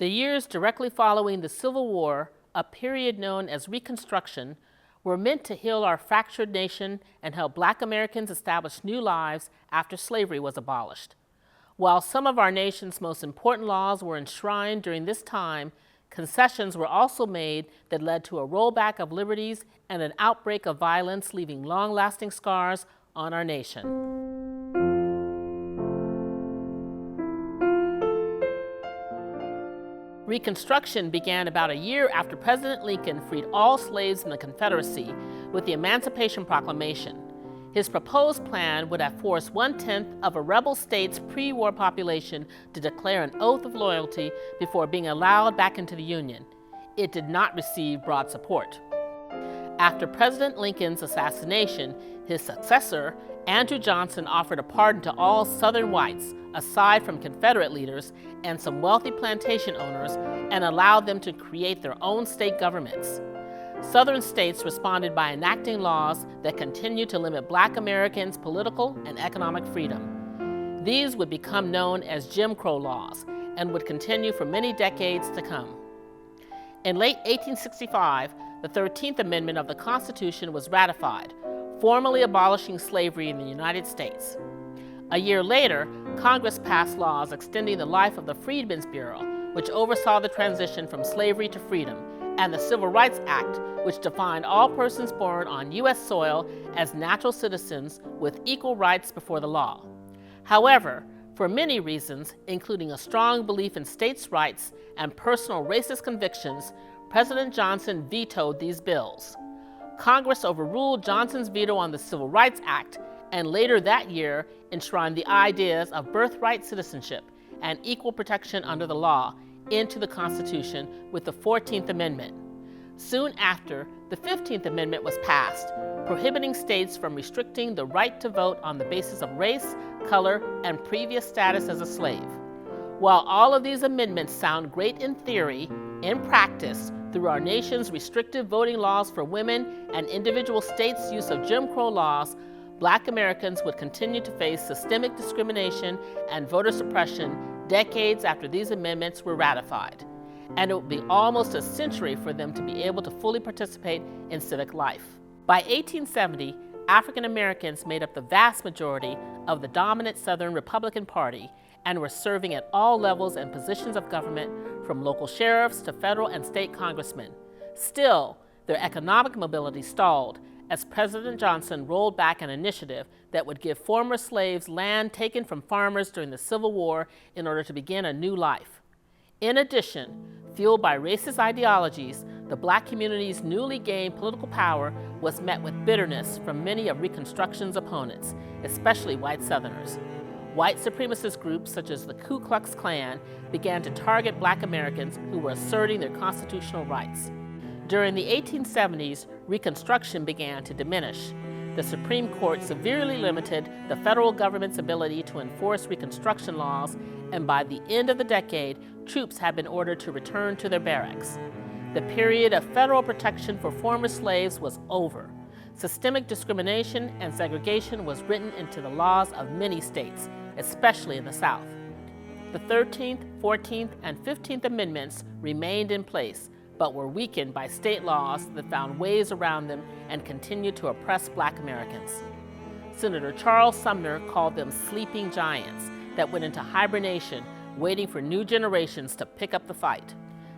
The years directly following the Civil War, a period known as Reconstruction, were meant to heal our fractured nation and help Black Americans establish new lives after slavery was abolished. While some of our nation's most important laws were enshrined during this time, concessions were also made that led to a rollback of liberties and an outbreak of violence, leaving long-lasting scars on our nation. Reconstruction began about a year after President Lincoln freed all slaves in the Confederacy with the Emancipation Proclamation. His proposed plan would have forced 1/10 of a rebel state's pre-war population to declare an oath of loyalty before being allowed back into the Union. It did not receive broad support. After President Lincoln's assassination, his successor, Andrew Johnson, offered a pardon to all Southern whites, aside from Confederate leaders and some wealthy plantation owners, and allowed them to create their own state governments. Southern states responded by enacting laws that continued to limit Black Americans' political and economic freedom. These would become known as Jim Crow laws and would continue for many decades to come. In late 1865, the 13th Amendment of the Constitution was ratified, formally abolishing slavery in the United States. A year later, Congress passed laws extending the life of the Freedmen's Bureau, which oversaw the transition from slavery to freedom, and the Civil Rights Act, which defined all persons born on U.S. soil as natural citizens with equal rights before the law. However, for many reasons, including a strong belief in states' rights and personal racist convictions, President Johnson vetoed these bills. Congress overruled Johnson's veto on the Civil Rights Act, and later that year enshrined the ideas of birthright citizenship and equal protection under the law into the Constitution with the 14th Amendment. Soon after, the 15th Amendment was passed, prohibiting states from restricting the right to vote on the basis of race, color, and previous status as a slave. While all of these amendments sound great in theory, in practice, through our nation's restrictive voting laws for women and individual states' use of Jim Crow laws, Black Americans would continue to face systemic discrimination and voter suppression decades after these amendments were ratified. And it would be almost a century for them to be able to fully participate in civic life. By 1870, African Americans made up the vast majority of the dominant Southern Republican Party and were serving at all levels and positions of government, from local sheriffs to federal and state congressmen. Still, their economic mobility stalled as President Johnson rolled back an initiative that would give former slaves land taken from farmers during the Civil War in order to begin a new life. In addition, fueled by racist ideologies, the Black community's newly gained political power was met with bitterness from many of Reconstruction's opponents, especially white Southerners. White supremacist groups such as the Ku Klux Klan began to target Black Americans who were asserting their constitutional rights. During the 1870s, Reconstruction began to diminish. The Supreme Court severely limited the federal government's ability to enforce Reconstruction laws, and by the end of the decade, troops had been ordered to return to their barracks. The period of federal protection for former slaves was over. Systemic discrimination and segregation was written into the laws of many states, especially in the South. The 13th, 14th, and 15th Amendments remained in place, but were weakened by state laws that found ways around them and continued to oppress Black Americans. Senator Charles Sumner called them sleeping giants that went into hibernation, waiting for new generations to pick up the fight.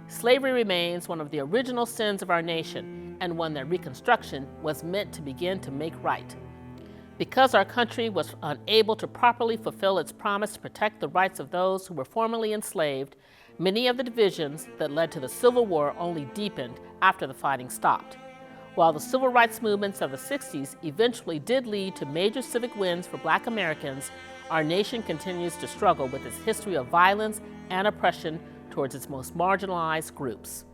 Slavery remains one of the original sins of our nation, and one that Reconstruction was meant to begin to make right. Because our country was unable to properly fulfill its promise to protect the rights of those who were formerly enslaved, many of the divisions that led to the Civil War only deepened after the fighting stopped. While the civil rights movements of the 60s eventually did lead to major civic wins for Black Americans, our nation continues to struggle with its history of violence and oppression towards its most marginalized groups.